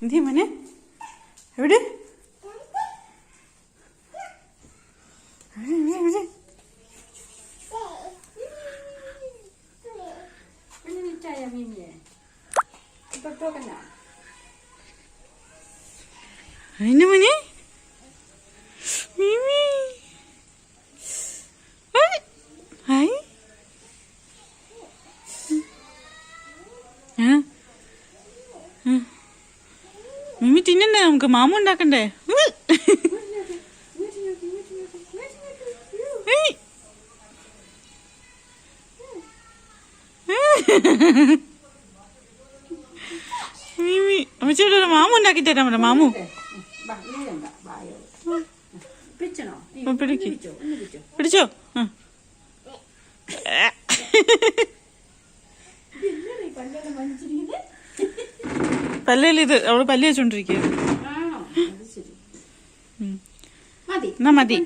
എന്തിയാ മോനെ? എവിടെ? അതിന്റെ മോനെ മിമി. ഹായ്. മിമി തിന്നണ്ടേ? നമുക്ക് മാമ ഉണ്ടാക്കണ്ടേ? മിമി അമ്മച്ചിയുടെ ഒരു മാമു ഉണ്ടാക്കി തരാൻ പറ്റാ. മാമു പിടിച്ചോ. പല്ലേല് ഇത് അവള് പല്ല് വെച്ചോണ്ടിരിക്കുക. എന്നാ മതി.